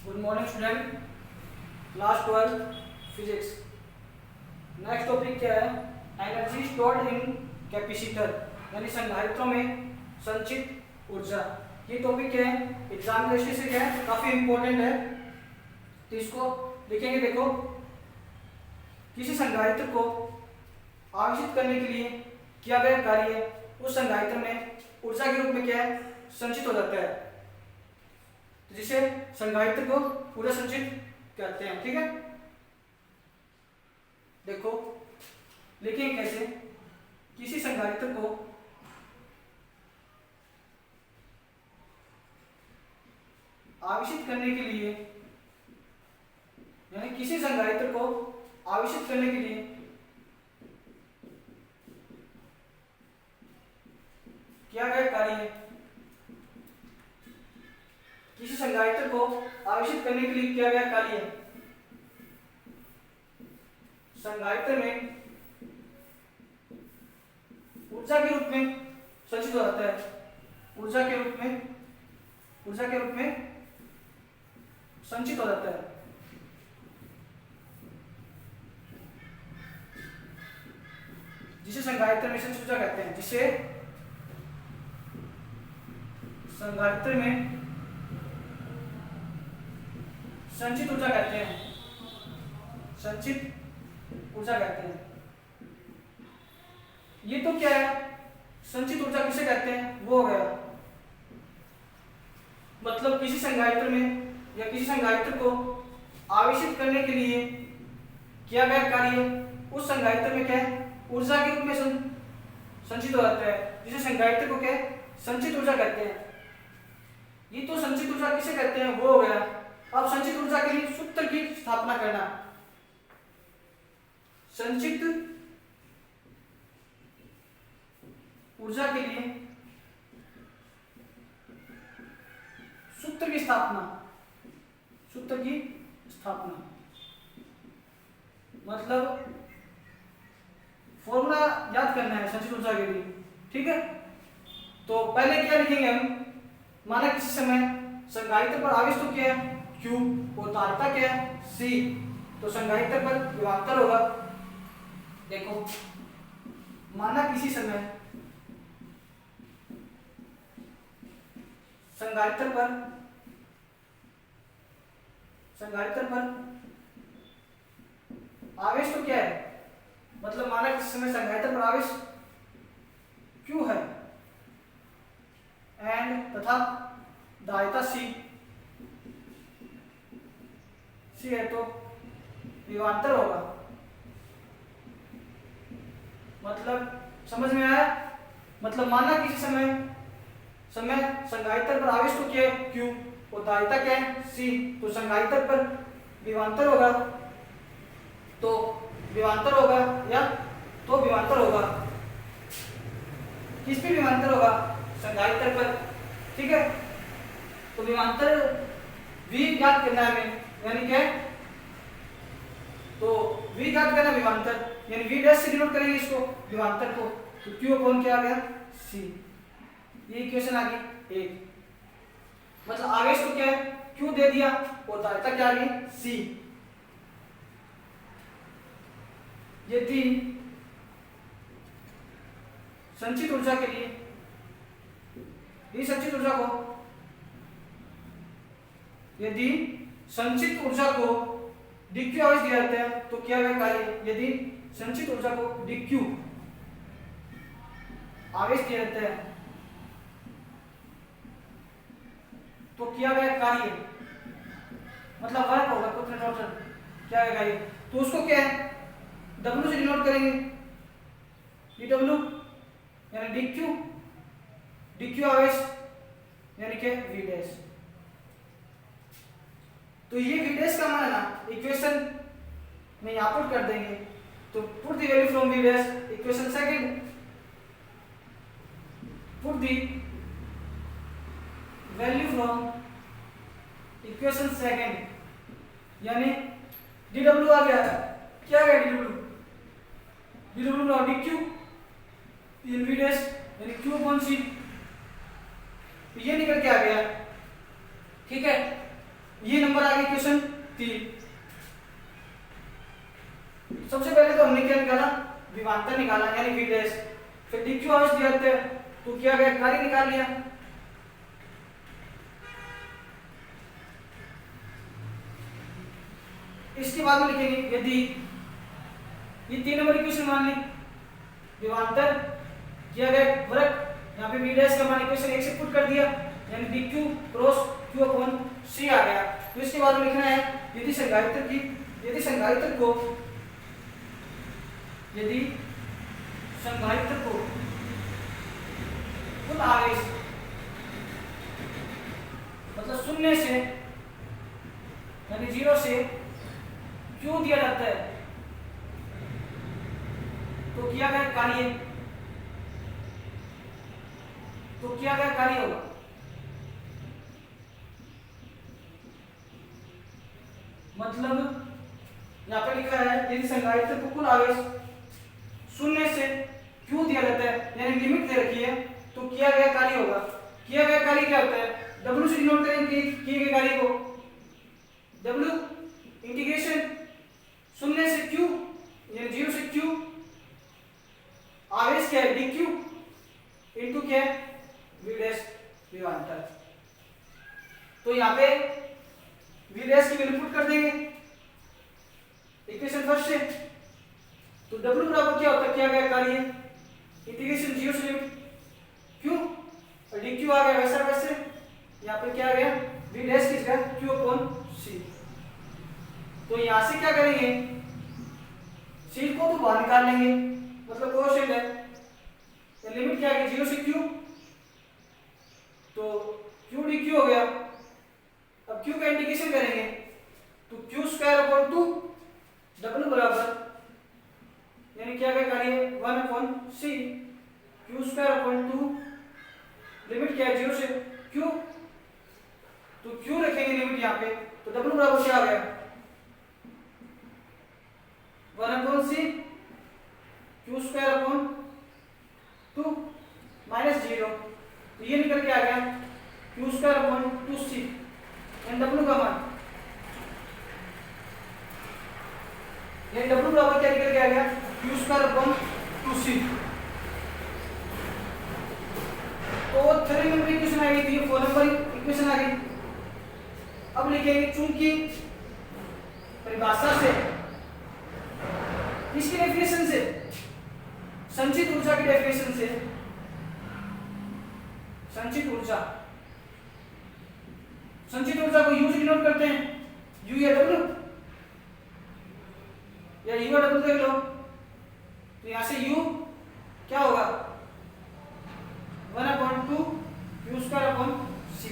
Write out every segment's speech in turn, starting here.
Good morning student, class 12 physics. Next topic क्या है? Energy stored in capacitor, यानी संधारित्रों में संचित ऊर्जा। ये टॉपिक है एग्जाम की दृष्टि से क्या है, काफी इंपॉर्टेंट है, तो इसको लिखेंगे। देखो, किसी संधारित्र को आवेशित करने के लिए किया गया कार्य उस संधारित्र में ऊर्जा के रूप में क्या है, संचित हो जाता है, जिसे संधारित्र को ऊर्जा संचित कहते हैं। ठीक है, देखो लिखेंगे कैसे। किसी संधारित्र को आवेशित करने के लिए, यानी किसी संधारित्र को आवेशित करने के लिए किया गया कार्य, किसी संधारित्र को आवेशित करने के लिए किया गया कार्य संधारित्र में ऊर्जा के रूप में संचित हो जाता है। ऊर्जा के रूप में संचित हो जाता है। जिसे संधारित्र में संचित ऊर्जा कहते हैं, जिसे संधारित्र में संचित ऊर्जा कहते हैं, संचित ऊर्जा कहते हैं। ये तो क्या है, संचित ऊर्जा किसे कहते हैं, वो हो गया। मतलब किसी संधारित्र में या किसी संधारित्र को आवेशित करने के लिए किया गया कार्य उस संधारित्र में क्या है, ऊर्जा के रूप में संचित हो जाता है, जिसे संधारित्र को क्या है, संचित ऊर्जा कहते हैं। ये तो संचित ऊर्जा किसे कहते हैं, वो हो गया। अब संचित ऊर्जा के लिए सूत्र की स्थापना करना। संचित ऊर्जा के लिए सूत्र की स्थापना, मतलब फॉर्मूला याद करना है संचित ऊर्जा के लिए। ठीक है, तो पहले क्या लिखेंगे हम, माना किसी समय संधारित्र पर आवेश तो क्या है, Q, और धारिता क्या है, C, तो संधारित्र पर विभवांतर होगा। देखो, माना किसी समय संधारित्र पर आवेश तो क्या है, मतलब माना किसी समय संधारित्र पर आवेश Q है एंड तथा धारिता C है, तो विभवांतर होगा। मतलब समझ में आया? मतलब माना किसी समय संधारित्र पर आवेश तो क्या है, Q, और धारिता क्या है, C, तो संधारित्र पर विभवांतर होगा, तो विभवांतर होगा या तो विभवांतर होगा। किस पे विभवांतर होगा, संधारित्र पर। ठीक है, तो विभवांतर V ज्ञात करना है हमें, यानी क्या, तो V ज्ञात करना विभवांतर, यानी V डैश से डिनोट करेंगे इसको, विभवांतर को, तो Q अपॉन क्या आ गया, C। ये इक्वेशन आ गई 1। मतलब आवेश तो क्या है, Q दे दिया, और धारिता क्या आ गई, C। यदि संचित ऊर्जा के लिए, इस संचित ऊर्जा को, यदि संचित ऊर्जा को dq आवेश दिया जाता है, तो क्या है कार्य, यदि संचित ऊर्जा को dq आवेश दिया जाता है, तो किया गया कार्य, मतलब वर्क होगा, कुछ टोटल क्या है कार्य, तो उसको क्या है, W से डिनोट करेंगे, dW यानी dq आवेश यानी क्या, V डैश। तो ये V डैश का मान है ना, इक्वेशन में यहाँ पुट कर देंगे, तो put the value from V dash, equation second, put the value from equation second, यानी dW आ गया, क्या आ गया dW now dq in V dash यानी Q अपॉन C, ये निकल के आ गया। ठीक है, ये नंबर आ गया क्वेश्चन 3। सबसे पहले तो हमने क्या निकाला, विभवांतर निकाला यानी v डैश, फिर dq आवेश दिया था तो क्या गया, कार्य निकाल लिया। इसके बाद में लिखेंगे यदि ये 3 नंबर इक्वेशन मान ली, विभवांतर किया गया वर्ग, यहाँ पे v डैश का मान इक्वेशन 1 से पुट कर दिया यानी dq cross q upon c आ गया। तो इसके बाद में लिखना है यदि संधारित्र को कुल आवेश मतलब शून्य से यानी 0 से q दिया जाता है तो किया गया कार्य होगा। मतलब यहाँ पे लिखा है यदि संधारित्र को कुल आवेश शून्य से q दिया जाता है यानी लिमिट दे रखी है तो किया गया कार्य होगा। किया गया कार्य क्या होता है, w से डिनोट करेंगे किए गए कार्य को, w इंटीग्रेशन शून्य से q यानी 0 से q, आवेश क्या है dq इनटू क्या है v डैश विभवांतर। तो यहाँ पे v डैश की वैल्यू पुट कर देंगे इक्वेशन फर्स्ट से, तो w बराबर क्या होता है, किया गया कार्य इंटीग्रेशन 0 से लिमिट q और dq आ गया वैसा वैसे, यहाँ पे क्या आ गया v डैश किस गया q अपॉन c। तो यहाँ से क्या करेंगे, c को तो बाहर निकाल लेंगे मतलब कोशेंट है, तो लिमिट क्या है 0 से q, तो q dq हो गया। अब q का इंटीग्रेशन करेंगे तो q स्क्वायर अपॉन 2 w बराबर यानी क्या क्या कार्य 1 upon c q square upon 2, limit क्या है 0 से q, तो q रखेंगे लिमिट यहाँ पे तो w बराबर क्या आ गया 1 upon c q square upon 2 minus 0, तो ये निकल के आ गया q square upon 2c and w का मान, ये w बराबर क्या निकल के आ गया q स्क्वायर अपॉन 2c। तो 3 नंबर इक्वेशन आ गई थी, 4 नंबर इक्वेशन आ गई। अब लिखेंगे चूंकि परिभाषा से इसकी डेफिनेशन से संचित ऊर्जा की डेफिनेशन से संचित ऊर्जा को U से डिनोट करते हैं, U या W या U या W देख लो, तो यहां से U क्या होगा 1 upon 2 q square upon c।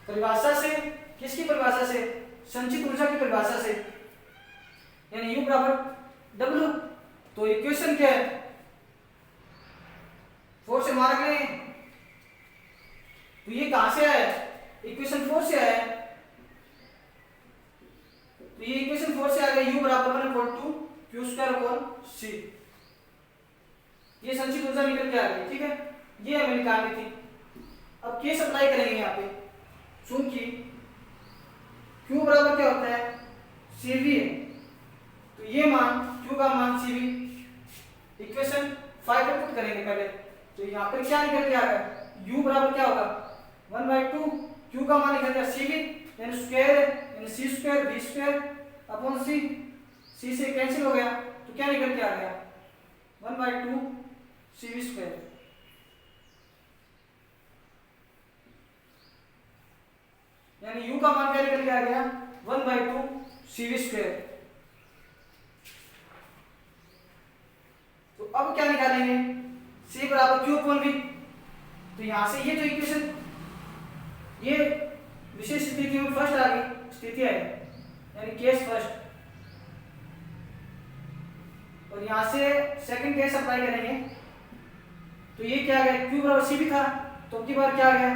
परिभाषा से, किसकी परिभाषा से, संचित ऊर्जा की परिभाषा से, यानी U बराबर W। तो इक्वेशन क्या है 4 से मार्क लें, तो ये कहां से आया, इक्वेशन 4 से आया, तो ये इक्वेशन 4 से आ गया U बराबर 1 upon 2 q square upon c। ये संचित ऊर्जा निकल के आ गई, ठीक है, ये हमें निकालनी थी। अब केस अप्लाई करेंगे यहाँ पे, चूंकि q बराबर क्या होता है cv है, तो ये मान q का मान cv इक्वेशन 5 पे पुट करेंगे पहले, तो यहाँ पे क्या निकल के आ गया u बराबर क्या होगा 1/2 q का मान निकल गया cv यानी स्क्वायर यानी c square v square upon c, c से कैंसिल हो गया तो क्या निकल के आ गया 1/2 cv स्क्वायर। यानी u का मान क्या निकल के आ गया 1/2 cv स्क्वायर। तो अब क्या निकालेंगे c बराबर q अपॉन v, तो यहां से ये जो इक्वेशन ये विशेष स्थिति में फर्स्ट आ गई, स्थिति है यानी केस फर्स्ट, और यहां से सेकंड केस अप्लाई करेंगे, तो ये क्या आ गया q बराबर c भी था, तो अब की बार क्या आ गया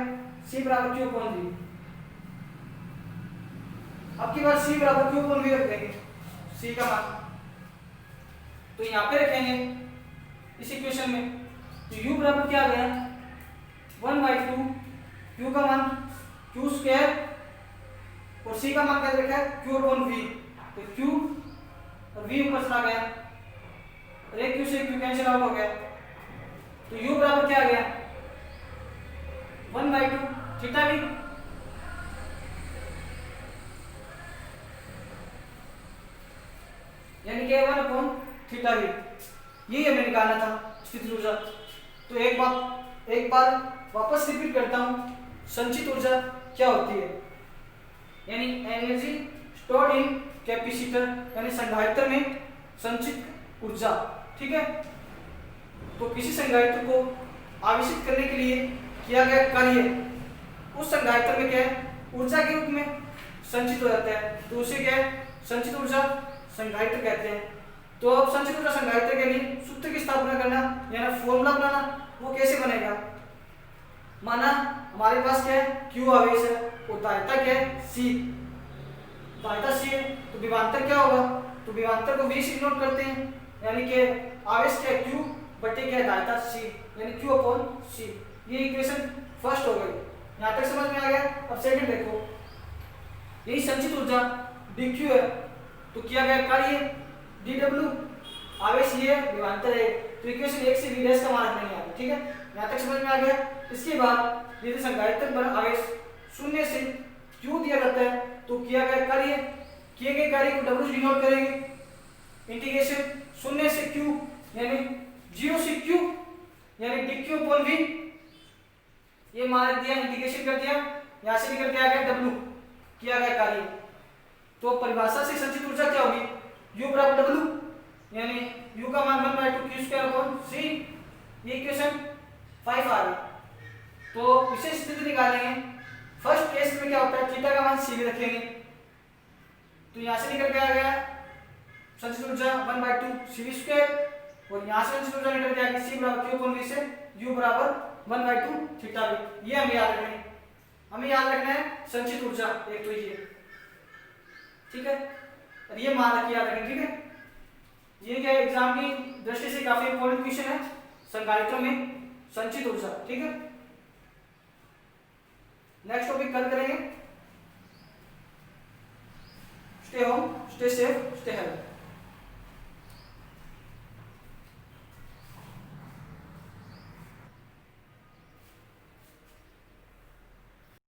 c बराबर q अपॉन v। अब की बार c बराबर q अपॉन v रख देंगे c का मान, तो यहाँ पे रखेंगे इस इक्वेशन में, तो u बराबर क्या आ गया 1/2 Q का मान Q स्क्वायर और C का मान क्या रखा है Q अपॉन V, तो Q और V ऊपर चला गया और एक Q से Q कैंसिल आउट हो गया, तो U बराबर क्या आ गया 1/2 थीटा V। यानी कि 1 अपॉन थीटा V, यही हमें निकालना था स्थितिज ऊर्जा। तो एक बार वापस रिपीट करता हूं, संचित ऊर्जा क्या होती है, यानी एनर्जी स्टोर्ड इन कैपेसिटर, यानी संधारित्र में संचित ऊर्जा। ठीक है, तो किसी संधारित्र को आवेशित करने के लिए किया गया कार्य उस संधारित्र में क्या है ऊर्जा के रूप में संचित हो जाता है, तो उसे क्या है संचित ऊर्जा संधारित्र कहते हैं। तो अब संचित ऊर्जा संधारित्र के लिए सूत्र की स्थापना करना यानी फॉर्मूला बनाना, वो कैसे बनेगा। माना हमारे पास क्या है Q आवेश है और दायित्व क्या है C, दायित्व C है, तो विभवांतर क्या होगा, तो विभवांतर को V से डिनोट करते हैं, यानी कि आवेश क्या है Q बटे क्या है दायित्व C, यानी Q अपॉन C। ये इक्वेशन फर्स्ट हो गई, यहाँ तक समझ में आ गया। अब सेकंड देखो, यही संचित ऊर्जा dq है, तो किया गया कार्य dw, आवेश ये विभवांतर है, तो इक्वेशन 1 से v' का मान रखना है। ठीक है, यहाँ तक समझ में आ गया। इसके बाद यदि संधारित्र पर आवेश 0 से q दिया जाता है, तो किया गया कार्य, किए गए कार्य को w से डिनोट करेंगे, इंटीग्रेशन 0 से q यानी 0 से q यानी dq अपॉन v, ये मान दिया, इंटीग्रेशन कर दिया, यहाँ से निकल के आ गया w, किया गया कार्य। तो परिभाषा से संचित ऊर्जा क्या होगी u बराबर w, यानी u का मान 1/2 q स्क्वायर अपॉन c, ये इक्वेशन 5 आ गई। तो विशेष स्थिति निकालेंगे, फर्स्ट केस में क्या होता है थीटा का मान c रखेंगे, तो यहाँ से निकल के आ गया संचित ऊर्जा 1/2 cv स्क्वायर, और यहाँ से संचित ऊर्जा निकल के आ गई c बराबर q अपॉन v से u बराबर 1/2 थीटा v। ये हमें याद रखना है, हमें याद रखना है संचित ऊर्जा एक तो ये, ठीक है, और ये मान रखिए याद रखें। ठीक है, ये क्या एग्जाम की दृष्टि से काफी इंपॉर्टेंट क्वेश्चन है, संधारित्रों में संचित ऊर्जा। ठीक है, नेक्स्ट टॉपिक कल करेंगे। Stay home, stay safe, stay health.